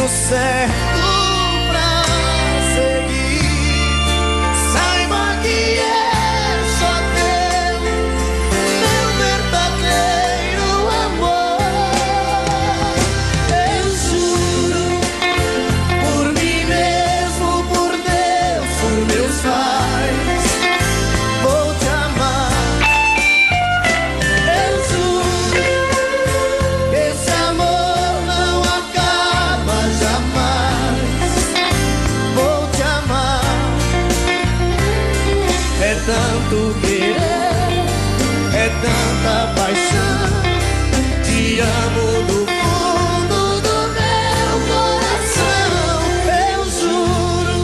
caminho certo pra seguir. Saiba que é só teu, meu verdadeiro amor. Eu juro, por mim mesmo, por Deus, por meus pais, vou te amar. Eu juro que esse amor não acaba jamais. Vou te amar. É tanto querer, é tanta paixão. Te amo do fundo do meu coração. Eu juro.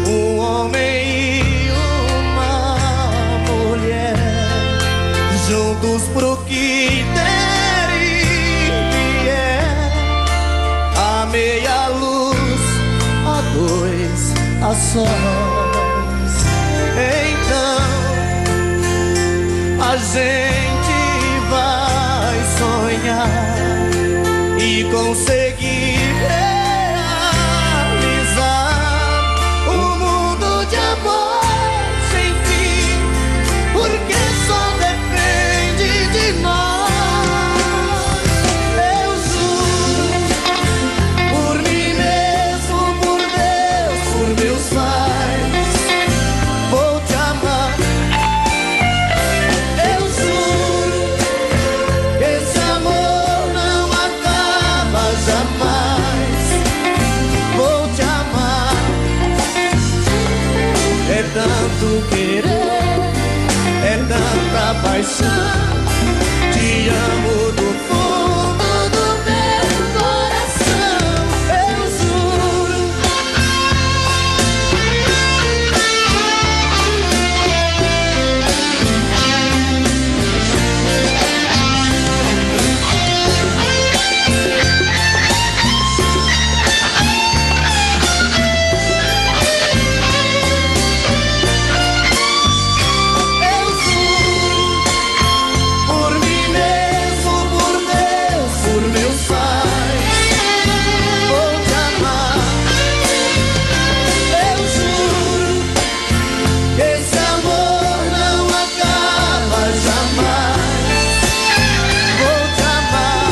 Um homem e uma mulher, juntos pro que der e vier, a meia luz, a dois, a sós. Então a gente vai sonhar e conseguir realizar um mundo de amor sem fim, porque só depende de nós. Eu juro, por mim mesmo, por Deus, por meus pais, vou te amar. Eu juro que esse amor não acaba jamais. Vou te amar. É tanto querer, é tanta paixão. Te amo do fundo do meu coração. Eu juro. Eu juro, por mim mesmo, por Deus, por meus pais, vou te amar. Eu juro que esse amor não acaba jamais. Vou te amar.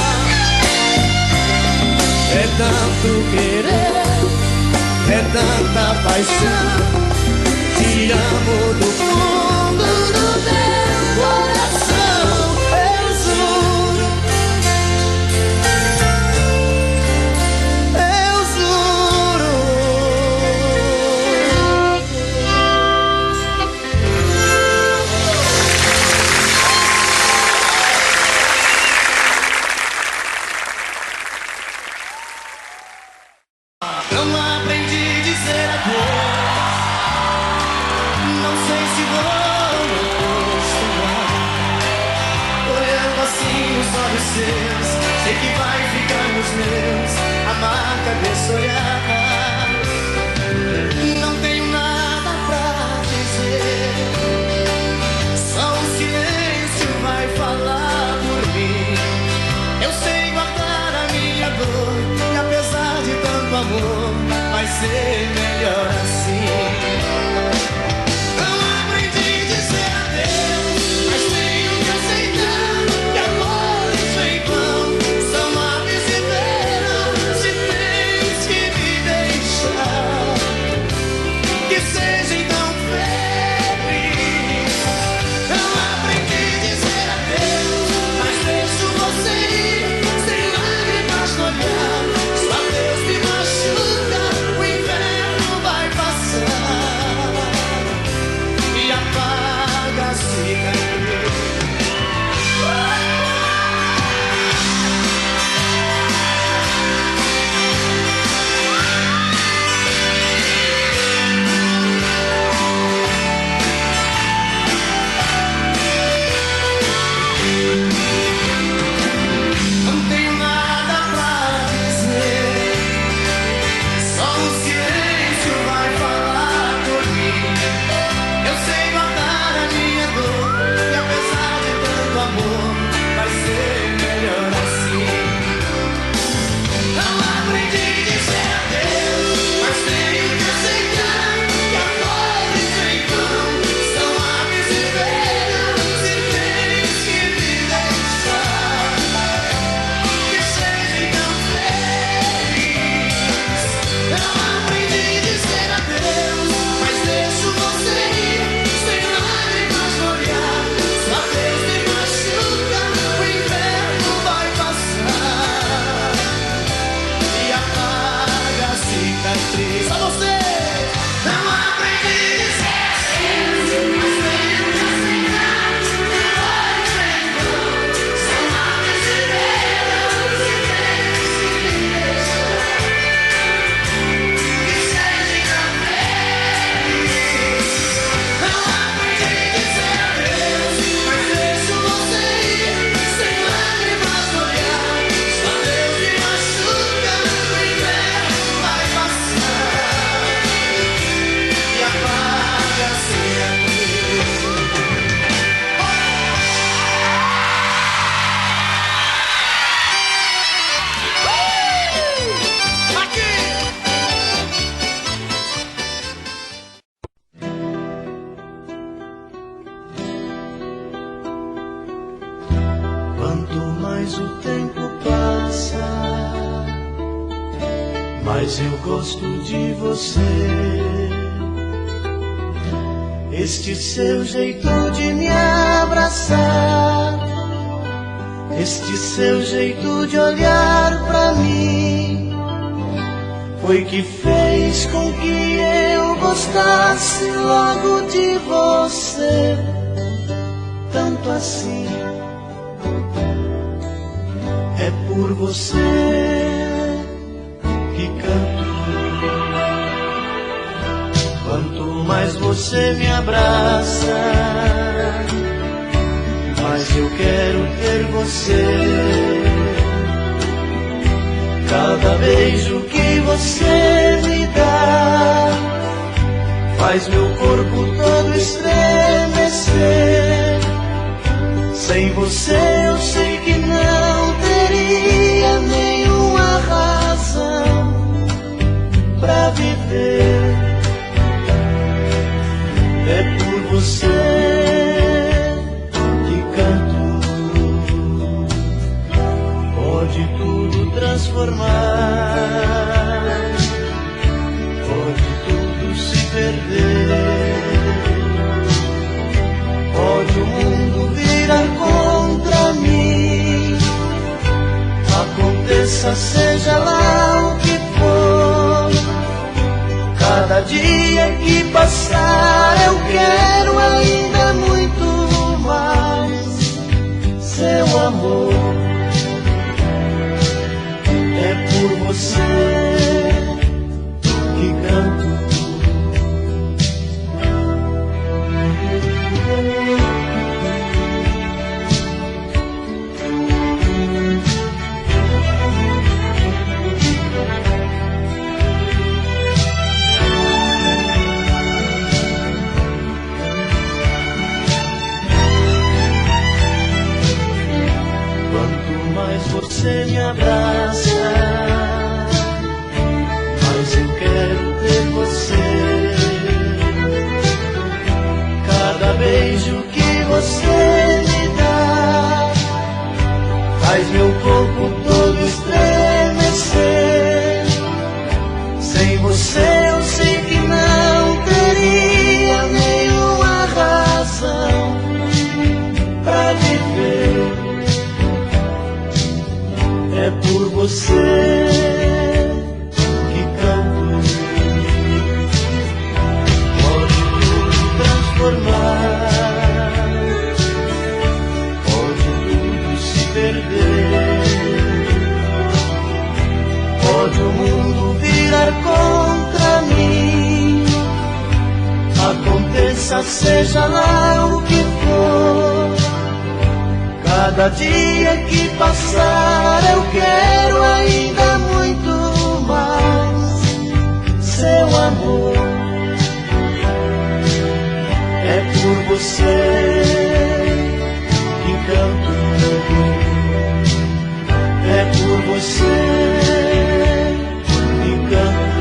É tanto querer, é tanta paixão. Te amo do fundo do meu coração. Eu juro. Eu juro. Não aprendi a dizer adeus. Não sei se vou me acostumar. Olhando assim os olhos seus, sei que vai ficar nos meus a marca desse olhar. Não tenho nada pra dizer, só o silêncio vai falar por mim. Eu sei guardar a minha dor, e apesar de tanto amor, vai ser melhor assim. Não aprendi a dizer adeus, mas tenho que aceitar que amores vem e vão, são aves e verão. Se tens que me deixar, que seja então feliz. Não aprendi a dizer adeus, mas deixo você ir, sem lágrimas no olhar. Só Deus me machuca, o inverno mas eu gosto de você. Este seu jeito de me abraçar, este seu jeito de olhar pra mim, foi que fez com que eu gostasse logo de você, tanto assim. É por você que canto. Quanto mais você me abraça, mais eu quero ter você. Cada beijo que você me dá faz meu corpo todo estremecer. Sem você eu sei que não teria nenhuma razão pra viver. É por você que canto. Pode tudo transformar, pode tudo se perder, pode o mundo virar contra mim. Aconteça, seja lá o que for, cada dia que passar eu quero ainda muito mais seu amor. É por você que canto. Você me abraça, mas eu quero ter você. Cada beijo que você me dá faz meu corpo todo estremecer. Sem você eu sei que não teria nenhuma razão pra viver. É por você que canto. Pode tudo transformar, pode tudo se perder, pode o mundo virar contra mim. Aconteça, seja lá o que for, cada dia que passar eu quero ainda muito mais seu amor. É por você que canto. É por você que canto.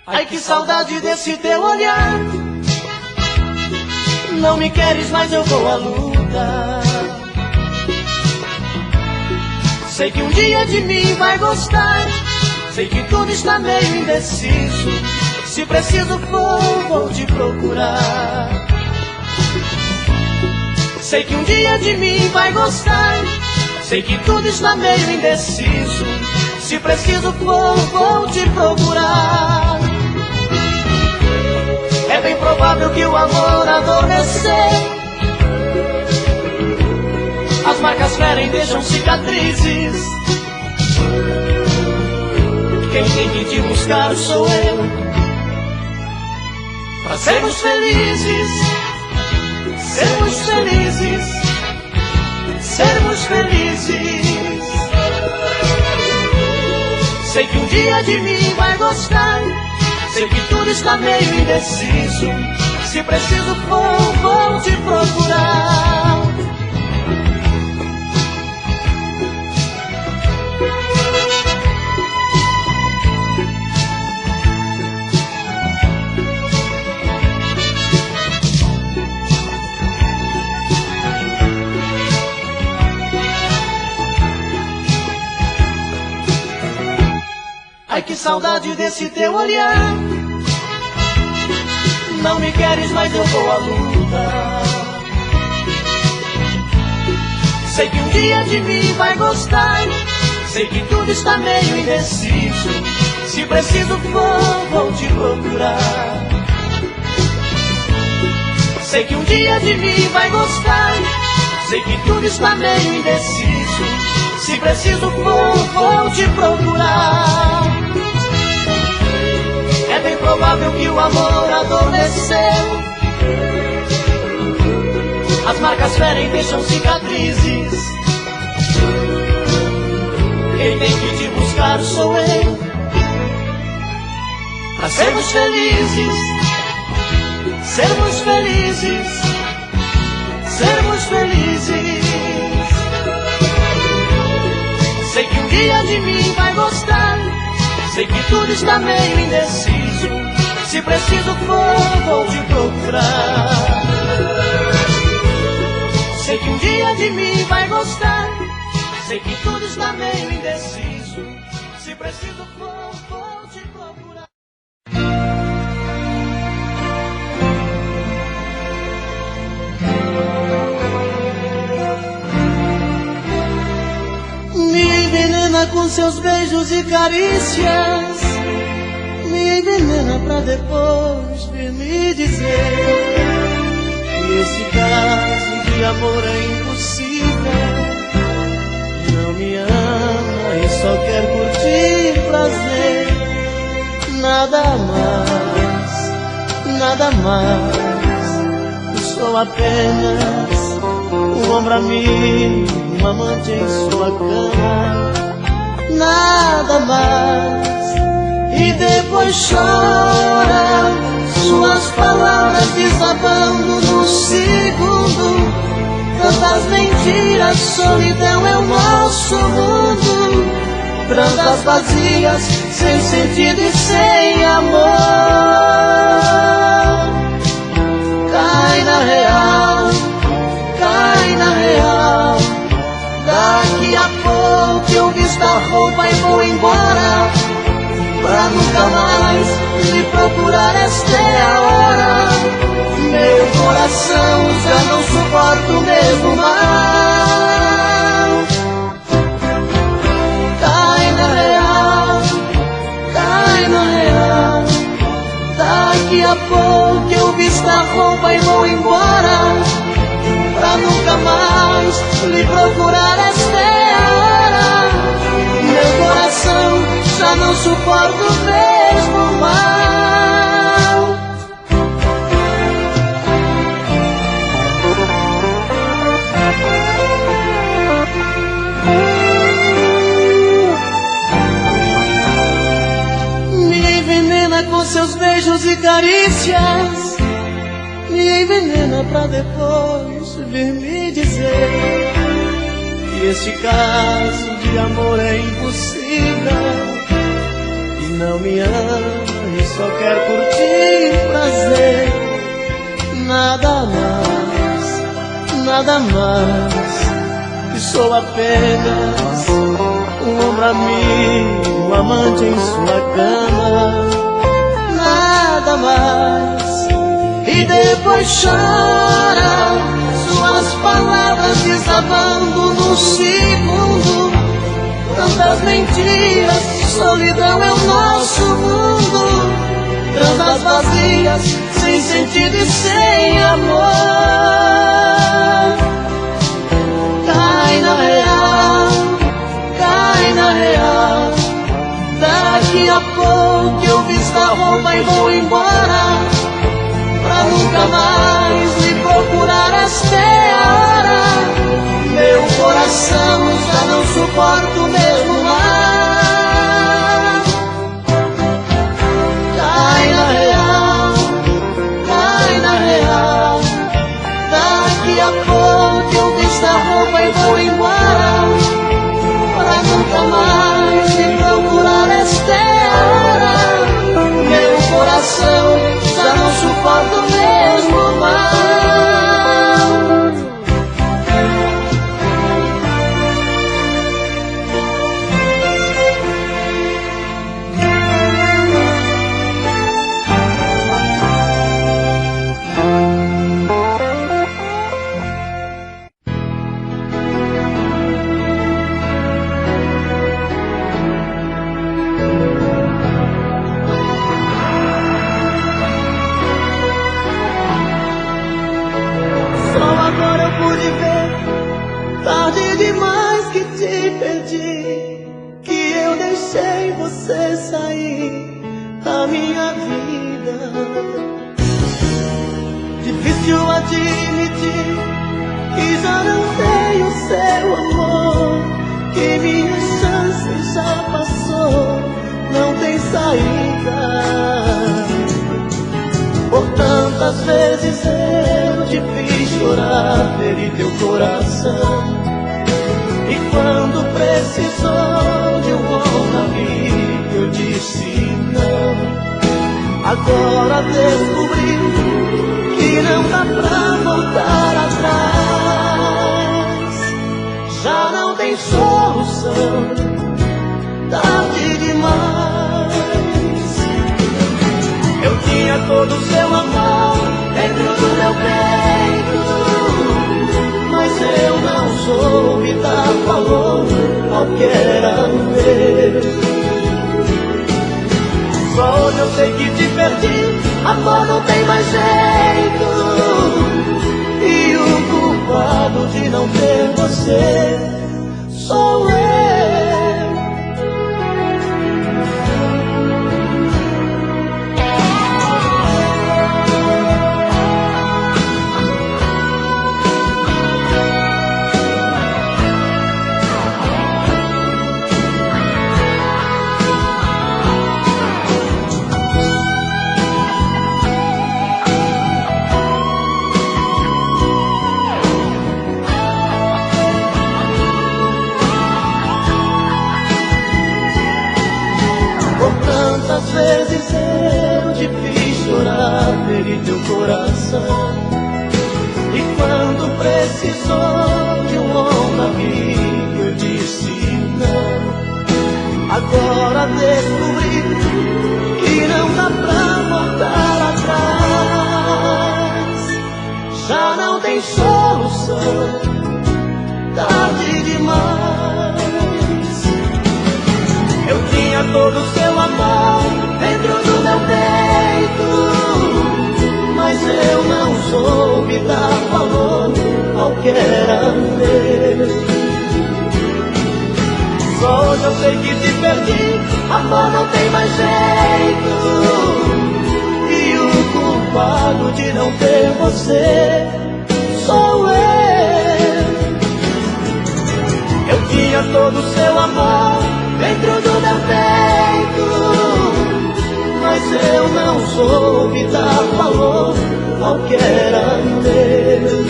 Ai, que saudade desse teu olhar. Não me queres, mas eu vou à luta. Sei que um dia de mim vai gostar. Sei que tudo está meio indeciso. Se preciso for, vou te procurar. Sei que um dia de mim vai gostar. Sei que tudo está meio indeciso. Se preciso for, vou te procurar. É bem provável que o amor adormecer. As marcas ferem, deixam cicatrizes. Quem tem que te buscar sou eu, pra sermos felizes, sermos felizes, sermos felizes. Sei que um dia de mim vai gostar. Sei que tudo está meio indeciso. Se preciso for, vou te procurar. Ai, que saudade desse teu olhar. Não me queres, mas eu vou à luta. Sei que um dia de mim vai gostar. Sei que tudo está meio indeciso. Se preciso for, vou te procurar. Sei que um dia de mim vai gostar. Sei que tudo está meio indeciso. Se preciso for, vou te procurar. É bem provável que o amor adormeceu. As marcas ferem, deixam cicatrizes. Quem tem que te buscar sou eu. Pra sermos felizes, sermos felizes, sermos felizes. Sei que um dia de mim vai gostar. Sei que tudo está meio indeciso. Se preciso for, vou te procurar. Sei que um dia de mim vai gostar. Sei que tudo está meio indeciso. Se preciso for, vou te procurar. Me envenena com seus beijos e carícias. Me envenena pra depois vir me dizer que esse caso de amor é impossível. Não me ama e só quer curtir prazer. Nada mais, nada mais. Sou apenas um ombro amigo, um amante em sua cama. Nada mais. E depois chora, suas palavras desabando no segundo. Tantas mentiras, solidão é o nosso mundo. Prantas vazias, sem sentido e sem amor. Cai na real, cai na real. Daqui a pouco eu visto a roupa e vou embora. Pra nunca mais me procurar, esta é a hora. Meu coração já não suporta o mesmo mal. Cai na real, cai na real. Daqui a pouco eu visto a roupa e vou embora. Pra nunca mais lhe procurar, esta é a hora. Meu coração já não suporto o mesmo mal. Me envenena com seus beijos e carícias. Me envenena pra depois vir me dizer que este caso de amor é impossível. Não me ama e só quer curtir prazer. Nada mais, nada mais. E sou apenas um ombro amigo, um amante em sua cama. Nada mais. E depois chora, suas palavras desabando no segundo. Tantas mentiras, solidão é o nosso mundo. Tantas vazias, sem sentido e sem amor. Cai na real, cai na real. Daqui a pouco eu visto a roupa e vou embora. Pra nunca mais lhe procurar, esta é a hora. Meu coração já não suporta o mesmo mal. Cai que já não tem o seu amor, que minha chance já passou, não tem saída. Por tantas vezes eu te fiz chorar, feri teu coração, e quando precisou de um bom amigo eu disse não. Agora descobriu que não dá pra voltar atrás, já não tem solução, tarde demais. Eu tinha todo o seu amor dentro do meu peito, mas eu não soube dar valor ao que era meu. Só hoje eu sei que te perdi, amor, não tem mais jeito, e o culpado de não ter você sou eu. Quantas vezes eu te fiz chorar, feri teu coração, e quando precisou de um ombro amigo eu disse não. Agora descobri que não dá pra voltar atrás, já não tem solução, tarde demais. Eu tinha todo o seu amor dentro do meu peito, mas eu não soube dar valor ao que era meu. Só hoje eu sei que te perdi, amor, não tem mais jeito, e o culpado de não ter você sou eu. Eu tinha todo o seu amor dentro do meu peito, mas eu não soube dar valor ao que era meu.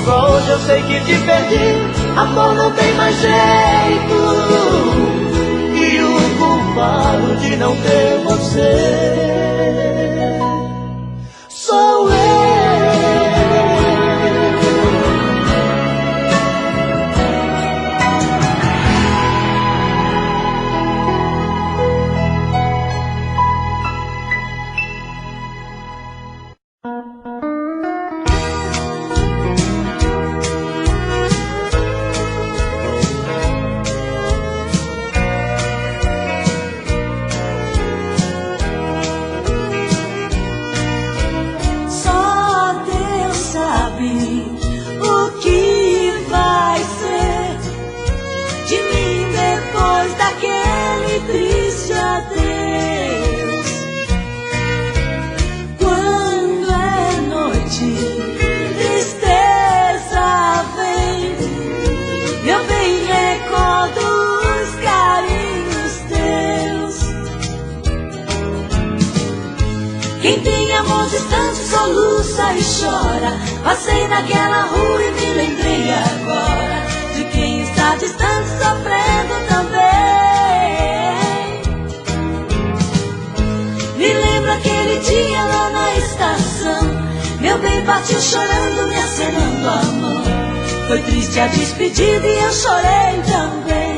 Só hoje eu sei que te perdi, amor, não tem mais jeito, e o culpado de não ter você sou eu. Quem tem amor distante soluça e chora. Passei naquela rua e me lembrei agora de quem está distante sofrendo também. Me lembro aquele dia lá na estação, meu bem partiu chorando, me acenando a mão. Foi triste a despedida e eu chorei também.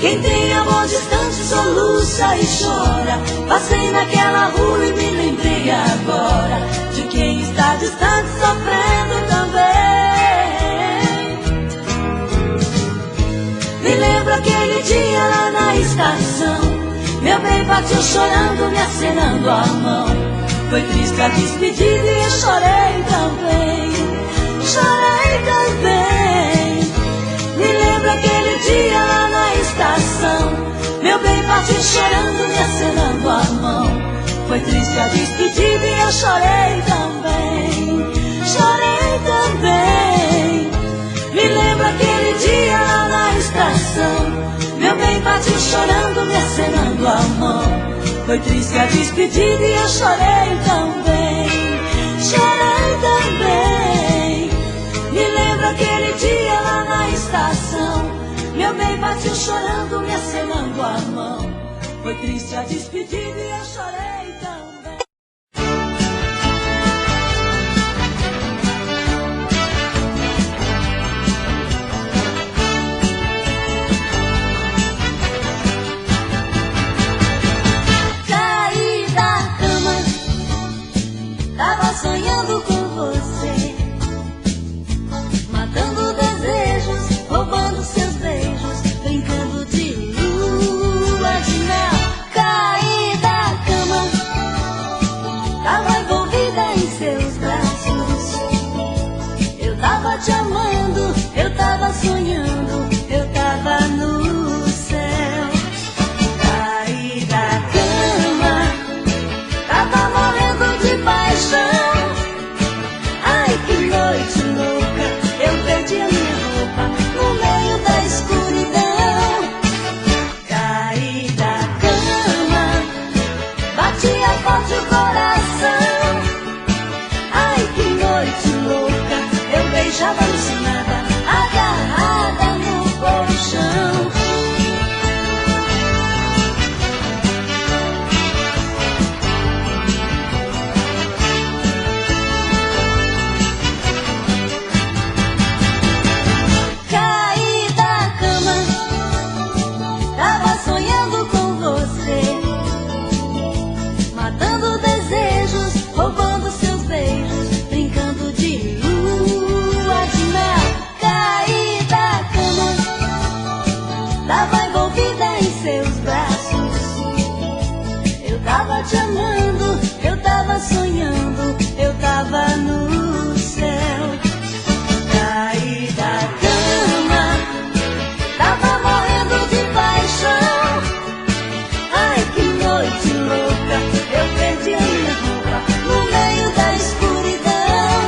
Quem tem amor distante soluça e chora. Passei naquela rua e me lembrei agora de quem está distante sofrendo também. Me lembro aquele dia lá na estação, meu bem partiu chorando, me acenando a mão. Foi triste a despedida e eu chorei também. Chorei também. Me lembro aquele dia lá na estação, meu bem partiu chorando, me acenando a mão. Foi triste a despedida e eu chorei também. Chorei também. Me lembro aquele dia lá na estação, meu bem partiu chorando, me acenando a mão. Foi triste a despedida e eu chorei também. Chorei também. Me lembro aquele dia lá na estação, meu bem partiu chorando, me acenando a mão. Foi triste a despedida e eu chorei também. Tava sonhando com você, matando desejos, roubando seus beijos, brincando de lua de mel. Caí da cama, tava envolvida em seus braços. Eu tava te amando, eu tava sonhando, eu tava no céu. Caí da cama, tava morrendo de paixão. Ai, que noite louca, eu perdi a minha roupa no meio da escuridão. Caí da cama, batia forte o coração. Ai, que noite louca, eu beijava alucinada, agarrada no colchão. Roubando seus beijos, brincando de lua de mel. Caí da cama, tava envolvida em seus braços. Eu tava te amando, eu tava sonhando, eu tava no céu. Caí da cama, tava morrendo de paixão. Ai, que noite louca, eu perdi a minha roupa no meio da escuridão.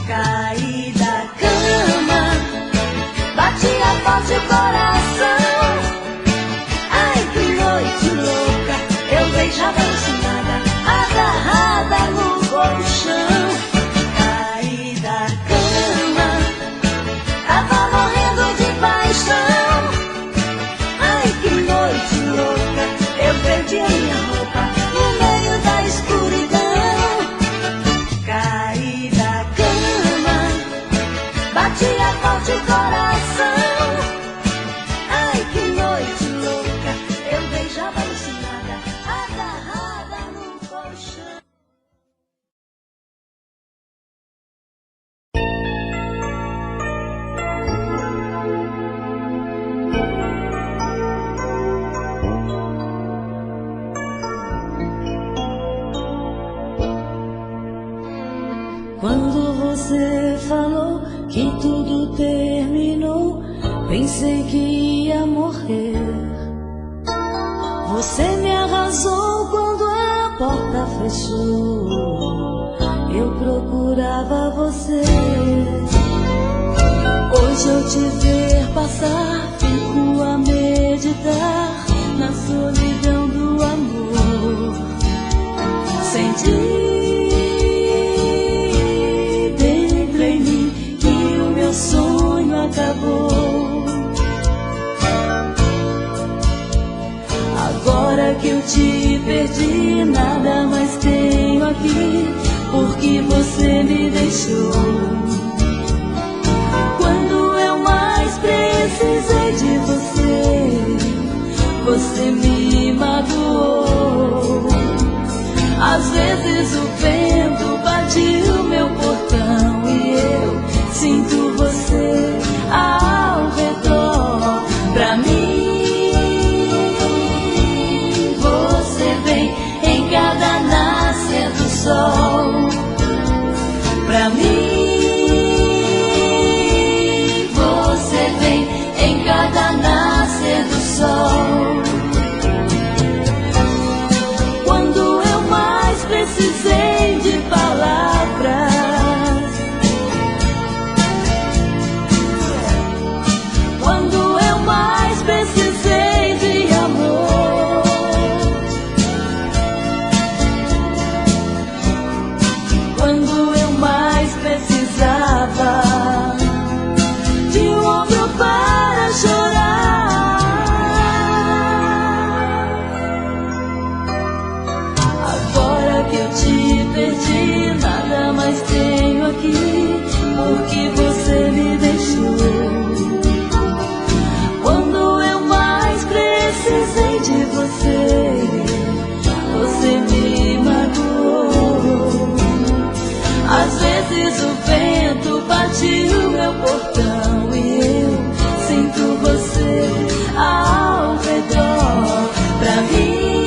Caí da cama, batia forte o coração. Ai, que noite louca, eu beijava alucinada, agarrada no colchão. Caí da cama, tava morrendo de paixão. Ai, que noite louca, eu perdi a minha roupa no meio da escuridão. Caí da cama, batia forte o coração. Ai, que noite louca, eu beijava alucinada, agarrada no colchão. Quando você falou que tudo terminou, pensei que ia morrer. Você me arrasou quando a porta fechou. Eu procurava você. Hoje eu te ver passar, fico a meditar na solidão do amor. Senti meu sonho acabou. Agora que eu te perdi, nada mais tenho aqui, porque você me deixou. Quando eu mais precisei de você, você me magoou. Às vezes o vento bate o meu portão e eu sinto você ao redor. Pra mim, você vem em cada nascer do sol. Pra mim, você vem em cada nascer do sol. Quando eu mais precisei de palavras, quando eu mais precisei de amor, quando eu mais precisava de um ombro para chorar. Agora que eu te perdi, nada mais tenho aqui, porque você me deixou. Quando eu mais precisei de você, você me magoou. Às vezes o vento bate o meu portão e eu sinto você ao redor. Pra mim,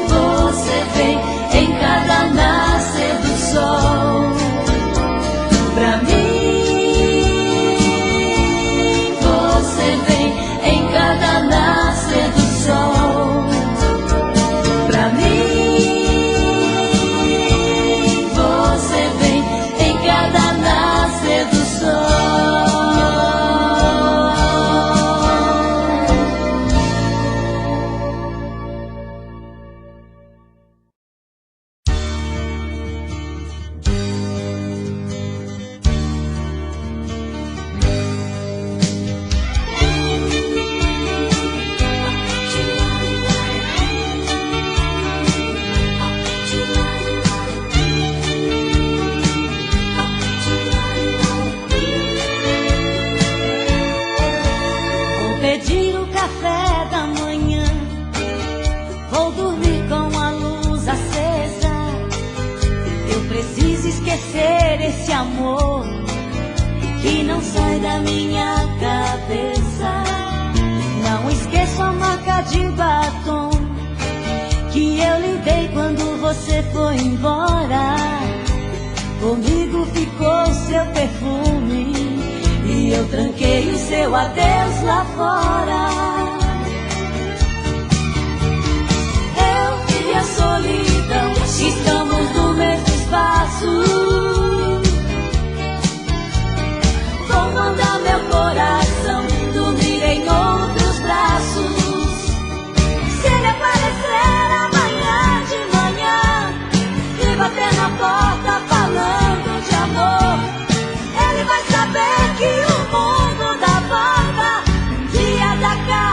você vem em cada nascer do sol. Pra mim, você vem em cada nascer do sol. Pra mim, você vem em cada nascer do sol. Vou pedir o café da manhã, vou dormir com a luz acesa. Eu preciso esquecer esse amor que não sai da minha cabeça. Não esqueço a marca de batom que eu lhe dei quando você foi embora. Comigo ficou seu perfume e eu tranquei o seu adeus lá fora. Eu e a solidão estamos no mesmo espaço. Vou mandar meu coração dormir em outros braços. Se ele aparecer amanhã de manhã e bater na porta falando de amor, ele vai saber que o mundo dá volta. Um dia dá cá,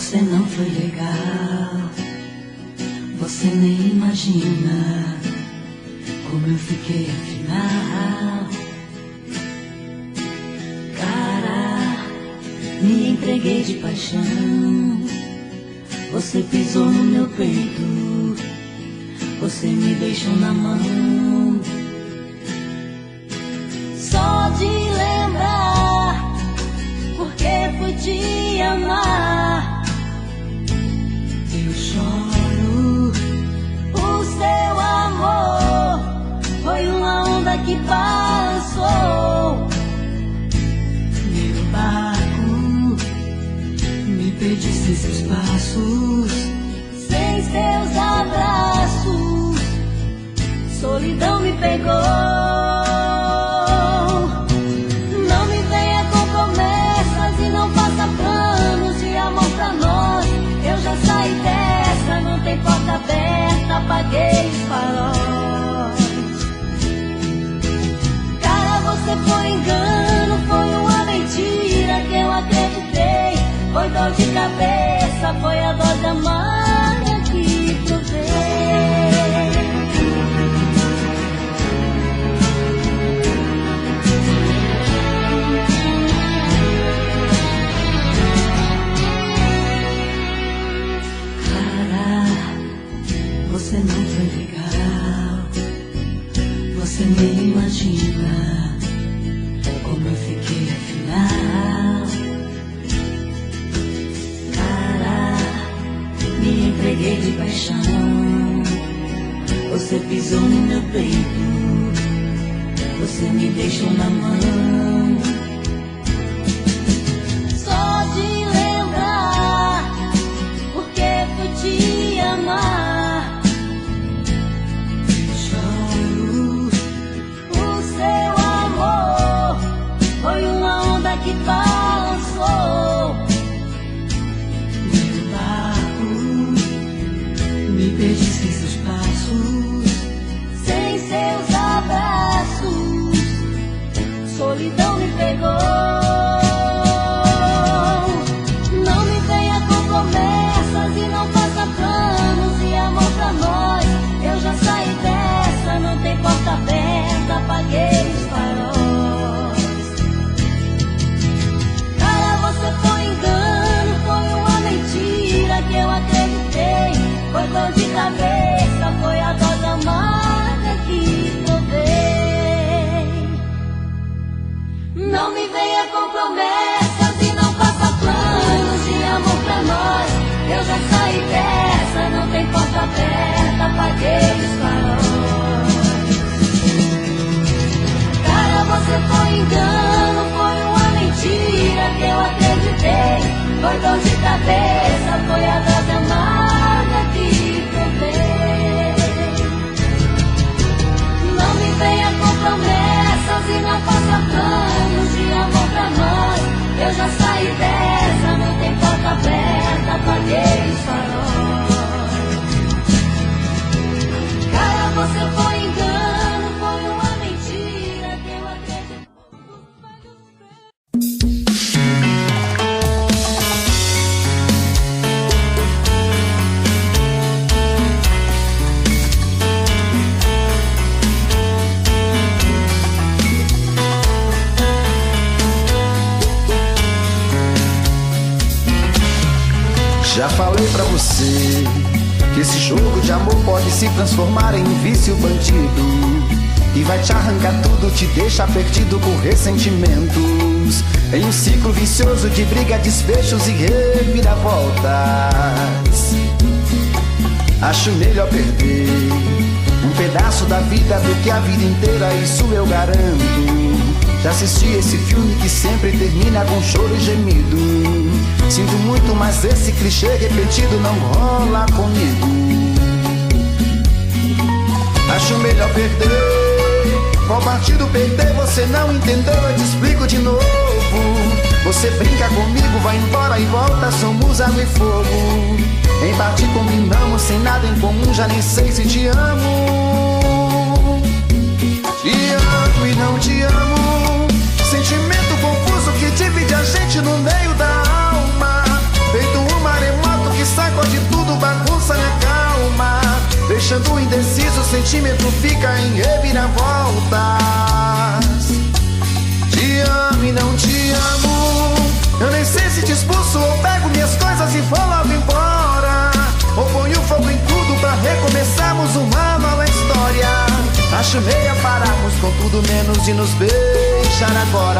Você não foi legal, você nem imagina como eu fiquei afinal. Cara, me entreguei de paixão, você pisou no meu peito, você me deixou na mão. Só de lembrar, porque fui te amar, eu choro. O seu amor foi uma onda que passou. Meu barco, me perdi sem seus passos, sem seus abraços, solidão me pegou. Não me venha com promessas e não faça planos de amor pra nós. Eu já saí dessa, não tem porta aberta, apaguei os faróis. Cara, você foi engano, foi uma mentira que eu acreditei. Foi dor de cabeça, foi a dose amarga que provei. Você não foi legal, você nem imagina como eu fiquei afinal. Cara, me entreguei de paixão, você pisou no meu peito, você me deixou na mão. Só de lembrar, porque fui te amar. Foi uma onda que passou. Meu barco, me perdi sem seus passos, sem seus abraços, solidão me pegou. Não me venha com promessas e não faça planos de amor pra nós. Eu já saí dessa, não tem porta aberta, apaguei os faróis. Você foi engano, foi uma mentira que eu acreditei. Foi dor de cabeça, foi a dose amarga que provei. Não me venha com promessas e não faça planos de amor pra nós. Eu já saí dessa, não tem porta aberta, apaguei os faróis. Cara, você foi engano, foi uma mentira que eu acreditei. Foi dor de cabeça, foi a dose amarga que provei. Não me venha com promessas e não faça planos de amor pra nós. Eu já saí dessa, não tem porta aberta, apaguei os faróis. Cara, você foi engano, foi uma mentira que eu acreditei. Já falei pra você que esse jogo de amor pode se transformar em um vício bandido, e vai te arrancar tudo, te deixar perdido com ressentimentos, em um ciclo vicioso de briga, desfechos e reviravoltas. Acho melhor perder um pedaço da vida do que a vida inteira, isso eu garanto. Já assisti esse filme que sempre termina com choro e gemido. Sinto muito, mas esse clichê repetido não rola comigo. Acho melhor perder. Qual partido perder? Você não entendeu, eu te explico de novo. Você brinca comigo, vai embora e volta, somos água e fogo. Em parte combinamos, sem nada em comum, já nem sei se te amo. Te amo e não te amo, sentimento confuso que divide a gente no meio da alma, feito um maremoto deixando indeciso, o sentimento fica em reviravoltas. Te amo e não te amo, eu nem sei se te expulso ou pego minhas coisas e vou logo embora, ou ponho fogo em tudo pra recomeçarmos uma nova história. Acho meio pararmos com tudo menos de nos beijar agora.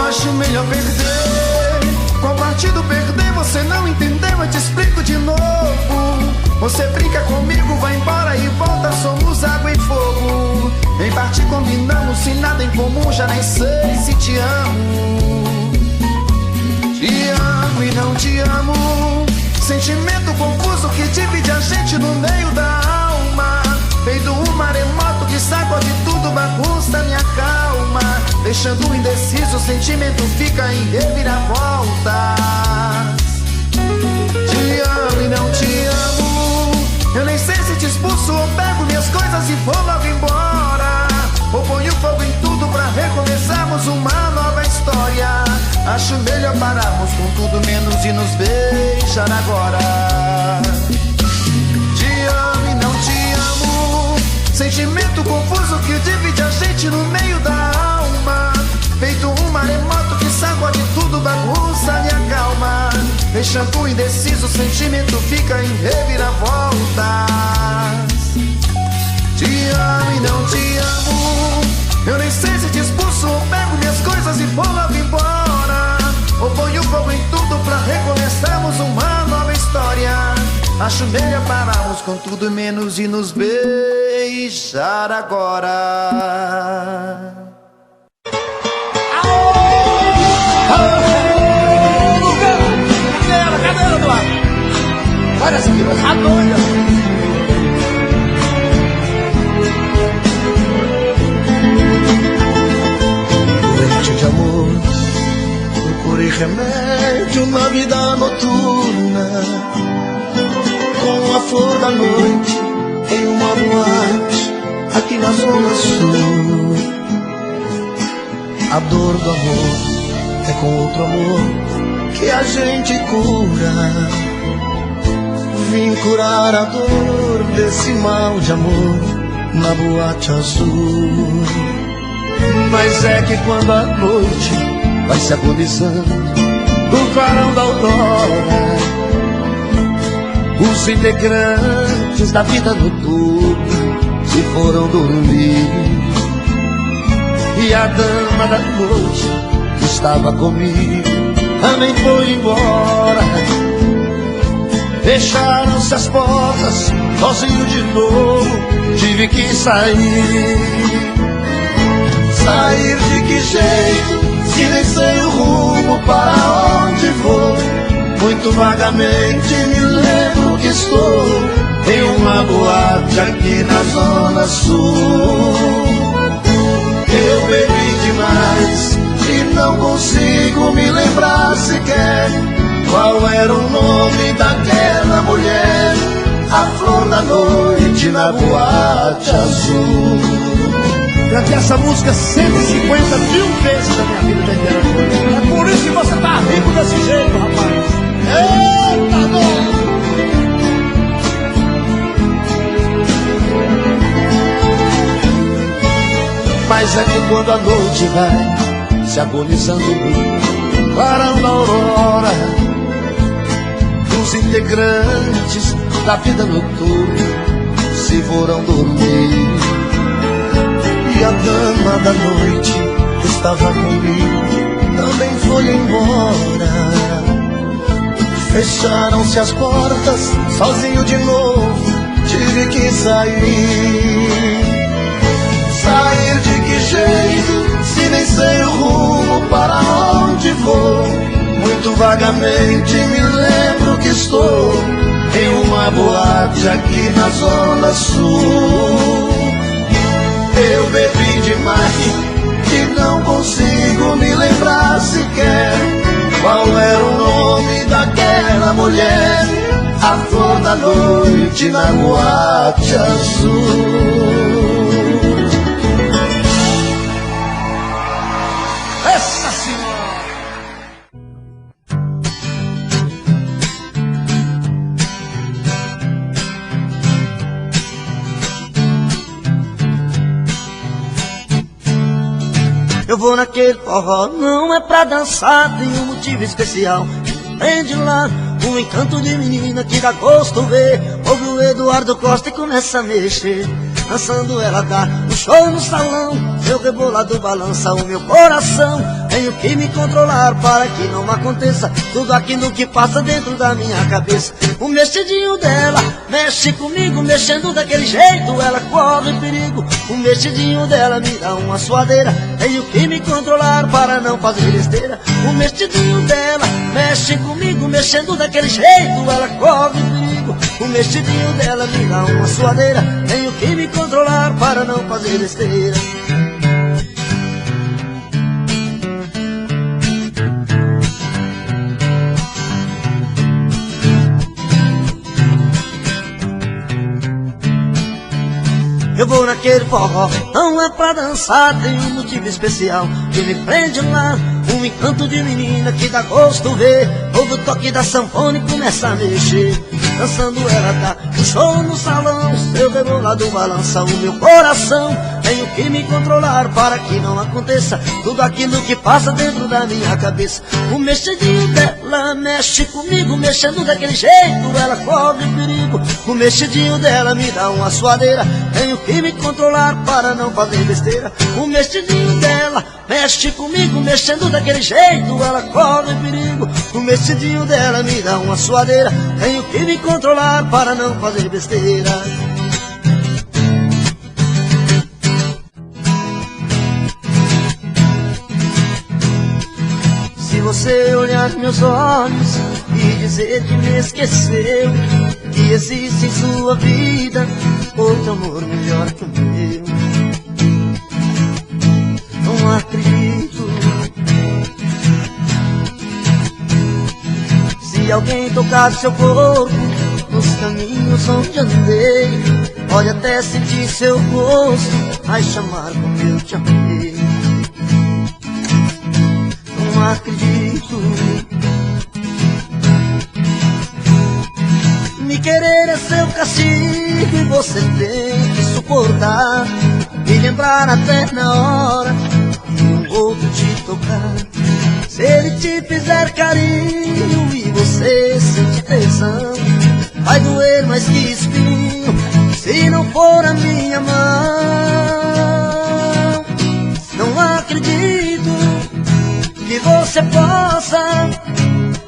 Acho melhor perder. Qual partido perder? Você não entendeu, eu te explico de novo. Você brinca comigo, vai embora e volta, somos água e fogo. Em parte combinamos, sem nada em comum, já nem sei se te amo. Te amo e não te amo, sentimento confuso que divide a gente no meio da alma. Feito um maremoto que sacode tudo, bagunça minha calma, deixando indeciso, o sentimento fica em reviravoltas. Te amo e não te amo, eu nem sei se te expulso ou pego minhas coisas e vou logo embora, ou ponho fogo em tudo pra recomeçarmos uma nova história. Acho melhor pararmos com tudo menos de nos beijar agora. Te amo e não te amo, sentimento confuso que divide a gente no meio da alma. Feito um maremoto que sacode tudo, bagunça minha calma, deixando indeciso, o sentimento fica em reviravoltas. Te amo e não te amo, eu nem sei se te expulso ou pego minhas coisas e vou logo embora, ou ponho fogo em tudo pra recomeçarmos uma nova história. Acho melhor pararmos com tudo menos de nos beijar agora. Cadê ela do lado? Olha essa aqui, tá doida. Doente de amor, procurei remédio na vida noturna, com a flor da noite em uma boate aqui na Zona Sul. A dor do amor é com outro amor que a gente cura. Vim curar a dor desse mal de amor na boate azul. Mas é que quando a noite vai se agonizando no clarão da aurora, os integrantes da vida noturna se foram dormir, e a dama da noite que estava comigo também foi embora. Fecharam-se as portas, sozinho de novo tive que sair. Sair de que jeito, se nem sei o rumo para onde vou? Muito vagamente me lembro que estou em uma boate aqui na Zona Sul. Eu bebi demais e não consigo me lembrar sequer qual era o nome daquela mulher, a flor da noite na boate azul. Cantei essa música 150 mil vezes na minha vida inteira. É por isso que você tá rico desse jeito, rapaz. Eita, dor! Mas é que quando a noite vai se agonizando no clarão da aurora, os integrantes da vida noturna se foram dormir, e a dama da noite que estava comigo também foi embora. Fecharam-se as portas, sozinho de novo tive que sair. Sair de que jeito, se nem sei o rumo para onde vou? Muito vagamente me lembro que estou em uma boate aqui na Zona Sul. Eu bebi demais e não consigo me lembrar sequer qual era o nome daquela mulher, a flor da noite na boate azul. Essa senhora! Eu vou naquele forró, não é pra dançar, tem um motivo especial. Prende lá um encanto de menina que dá gosto ver. Ouve o Eduardo Costa e começa a mexer. Dançando ela dá um show no salão. Meu rebolado balança o meu coração. Tenho que me controlar para que não aconteça tudo aquilo que passa dentro da minha cabeça. O mexidinho dela mexe comigo, mexendo daquele jeito ela corre perigo. O mexidinho dela me dá uma suadeira. Tenho que me controlar para não fazer besteira. O mexidinho dela mexe comigo, mexendo daquele jeito ela corre perigo. O mexidinho dela me dá uma suadeira. Tenho que me controlar para não fazer besteira. Eu vou naquele forró, não é pra dançar, tem um motivo especial que me prende lá. Um encanto de menina que dá gosto ver. Ouve o toque da sanfona e começa a mexer. Dançando ela dá um show no salão. Seu rebolado balança o meu coração. Tenho que me controlar para que não aconteça tudo aquilo que passa dentro da minha cabeça. O mexidinho dela mexe comigo, mexendo daquele jeito ela corre perigo. O mexidinho dela me dá uma suadeira. Tenho que me controlar para não fazer besteira. O mexidinho dela mexe comigo, mexendo daquele jeito ela corre perigo. O mexidinho dela me dá uma suadeira. Tenho que me controlar para não fazer besteira. Se você olhar meus olhos e dizer que me esqueceu, que existe em sua vida outro amor melhor que o meu, não acredito. Se alguém tocar seu corpo nos caminhos onde andei, pode até sentir seu rosto, vai chamar como eu te amei. Não acredito. Me querer é seu castigo e você tem que suportar. Me lembrar até na hora que um outro te tocar. Se ele te fizer carinho e você sente tesão, vai doer mais que espinho se não for a minha mão. Não acredito que você possa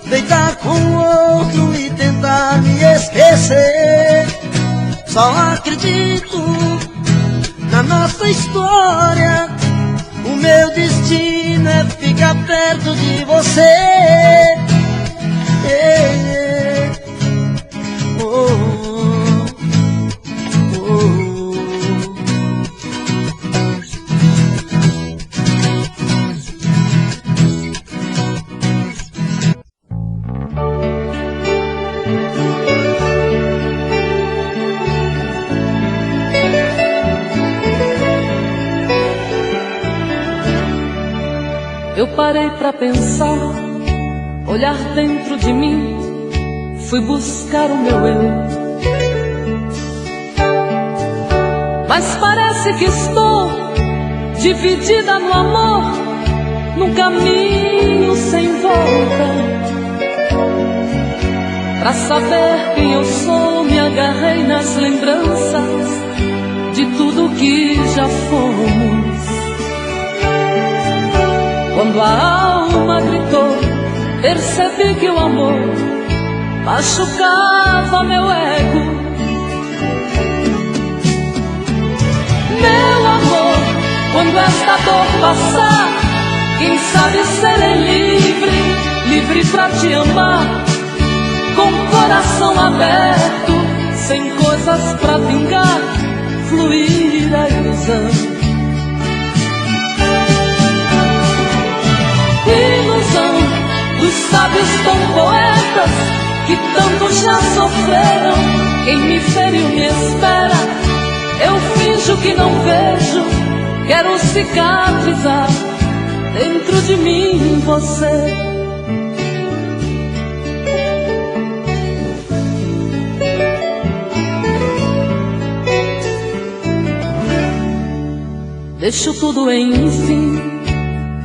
deitar com outro e tentar me esquecer. Só acredito na nossa história. O meu destino é ficar perto de você. Oh, oh, oh. Eu parei pra pensar, olhar dentro de mim, fui buscar o meu eu. Mas parece que estou dividida no amor, num caminho sem volta. Pra saber quem eu sou, me agarrei nas lembranças de tudo que já fomos. Quando a alma gritou, percebi que o amor machucava meu ego. Meu amor, quando esta dor passar, quem sabe serei livre, livre pra te amar, com o coração aberto, sem coisas pra vingar, fluir a ilusão. Ilusão dos sábios tão poetas que tanto já sofreram. Quem me feriu me espera, eu finjo que não vejo. Quero cicatrizar dentro de mim você. Deixo tudo enfim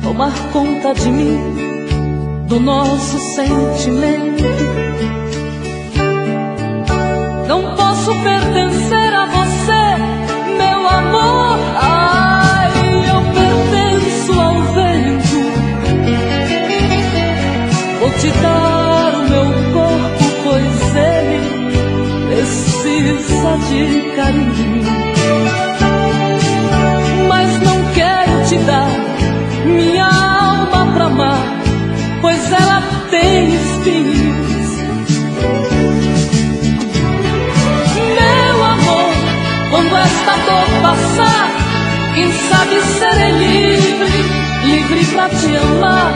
tomar conta de mim, do nosso sentimento. Não posso pertencer a você, meu amor. Ai, eu pertenço ao vento. Vou te dar o meu corpo, pois ele precisa de carinho. Mas não quero te dar minha alma pra amar, pois ela tem espinhos. Meu amor, quando esta dor passar, quem sabe serei livre, livre pra te amar,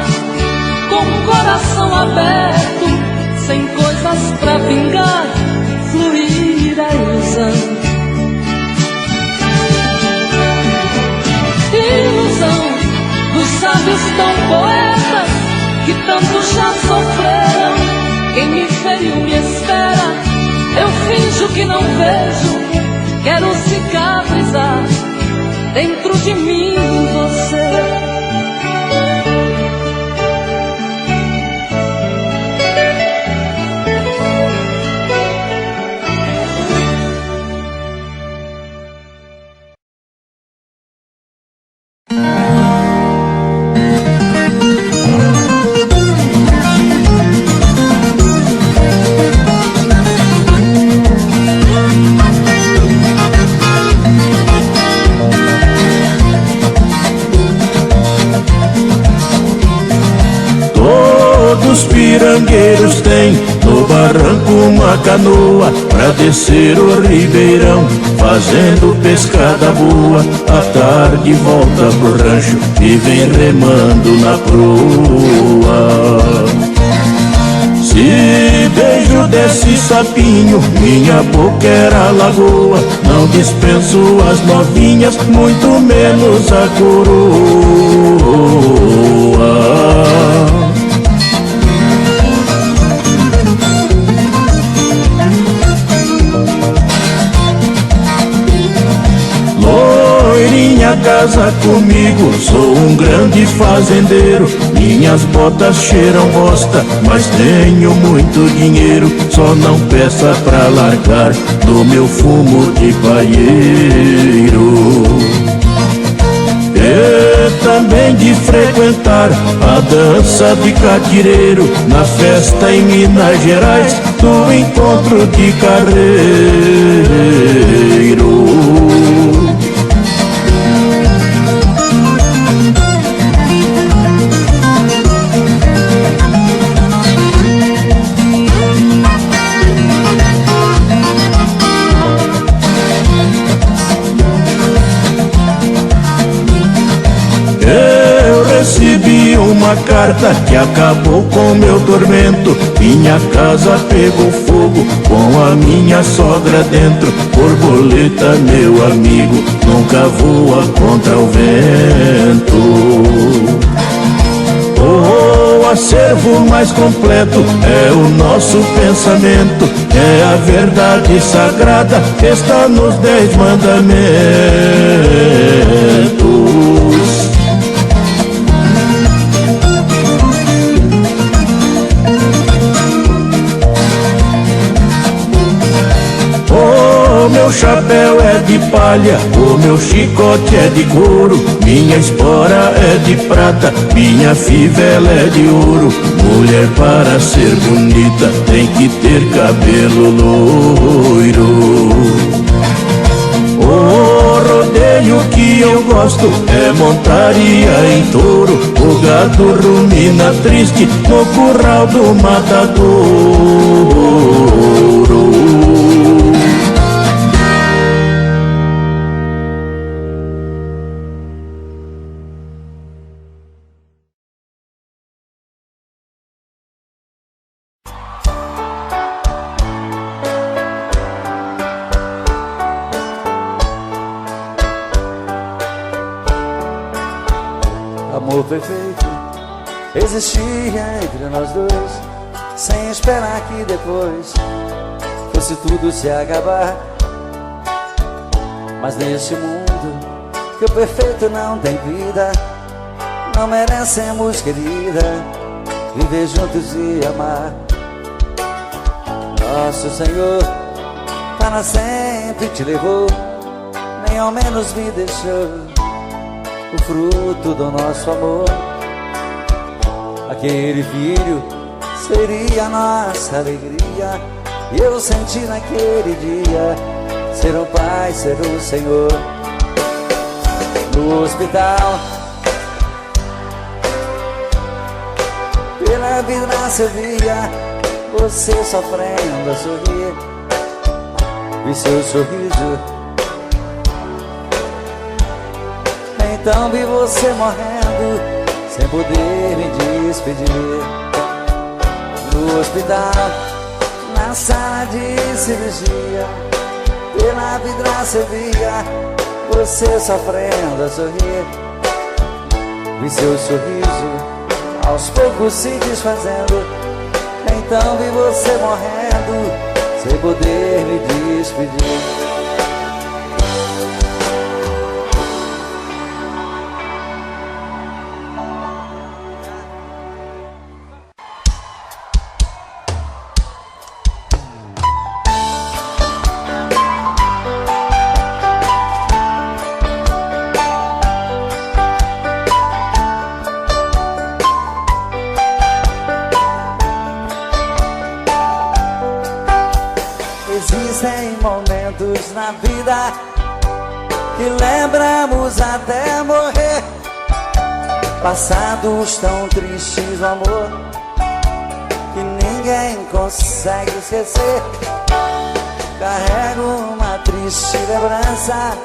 com o coração aberto, sem coisas pra vingar, fluir a ilusão. Ilusão dos sábios tão poetas que tanto já sofreram. Quem me feriu me espera, eu finjo que não vejo. Quero cicatrizar dentro de mim você. Pirangueiros tem no barranco uma canoa pra descer o ribeirão, fazendo pescada boa. À tarde volta pro rancho e vem remando na proa. Se beijo desse sapinho, minha boca era lagoa. Não dispenso as novinhas, muito menos a coroa. Loirinha, casa comigo, sou um grande fazendeiro. Minhas botas cheiram bosta, mas tenho muito dinheiro. Só não peça pra largar do meu fumo de paieiro. E também de frequentar a dança de catireiro, na festa em Minas Gerais do encontro de carreiro. Recebi uma carta que acabou com meu tormento. Minha casa pegou fogo com a minha sogra dentro. Borboleta, meu amigo, nunca voa contra o vento. O acervo mais completo é o nosso pensamento. É a verdade sagrada que está nos 10 mandamentos. O meu chapéu é de palha, o meu chicote é de couro, minha espora é de prata, minha fivela é de ouro. Mulher, para ser bonita tem que ter cabelo loiro. O rodeio que eu gosto é montaria em touro. O gado rumina triste no curral do matadouro. perfeito existia entre nós dois, sem esperar que depois fosse tudo se acabar. Mas neste mundo que o perfeito não tem vida, não merecemos, querida, viver juntos e amar. Nosso Senhor para sempre te levou, nem ao menos me deixou o fruto do nosso amor. Aquele filho seria nossa alegria, e eu senti naquele dia ser um pai, ser um Senhor. No hospital, pela vidraça eu via você sofrendo a sorrir, vi seu sorriso, então vi você morrendo sem poder me despedir. No hospital, na sala de cirurgia, pela vidraça eu via você sofrendo a sorrir, vi seu sorriso aos poucos se desfazendo, então vi você morrendo sem poder me despedir. Existem momentos na vida que lembramos até morrer, passados tão tristes do amor que ninguém consegue esquecer. Carrego uma triste lembrança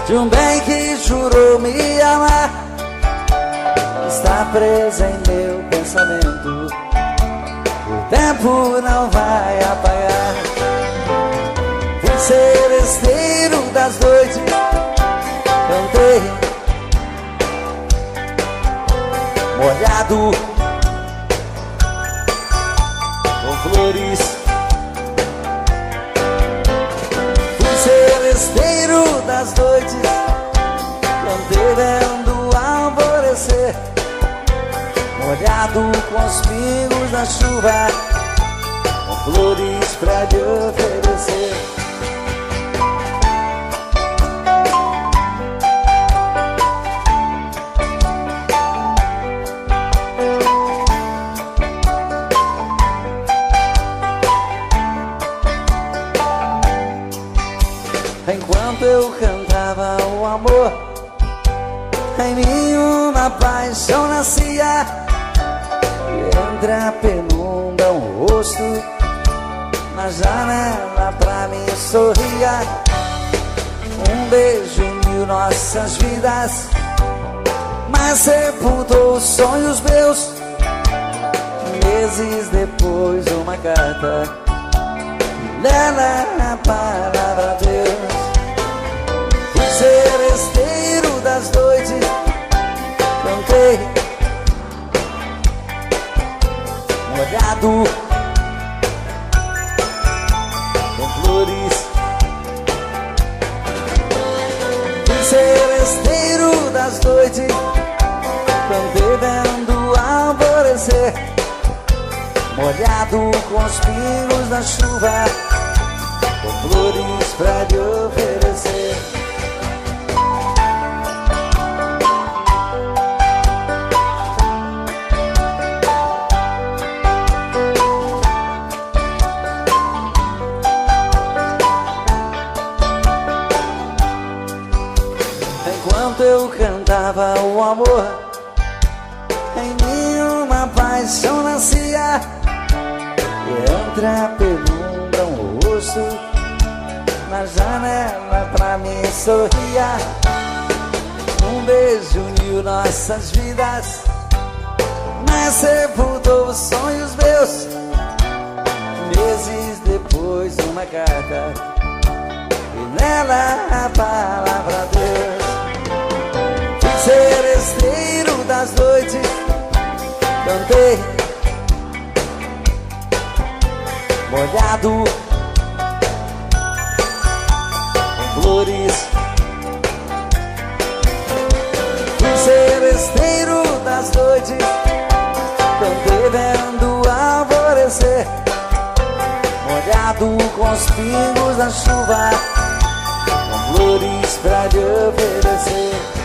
de um bem que jurou me amar, está presa em meu pensamento, o tempo não vai apagar. Fui seresteiro das noites, cantei molhado com flores. Fui seresteiro das noites, cantei vendo o alvorecer, molhado com os pingos da chuva, com flores pra te oferecer. Enquanto eu cantava o amor, em mim uma paixão nascia, e entre a penumbra um rosto na janela pra mim sorria. Um beijo uniu nossas vidas, mas sepultou os sonhos meus. Meses depois uma carta, nela a palavra Deus. Fui seresteiro das noites, cantei molhado com flores. Fui seresteiro das noites, cantei vendo o alvorecer, molhado com os pingos da chuva, com flores pra te oferecer. Enquanto eu cantava o amor, em mim uma paixão nascia, e entre a penumbra um rosto na janela pra mim sorria. Um beijo uniu nossas vidas, mas sepultou os sonhos meus. Meses depois uma carta, e nela a palavra Deus. Fui seresteiro das das noites cantei molhado com flores. Fui seresteiro das noites, cantei vendo alvorecer, molhado com os pingos da chuva, com flores pra lhe oferecer.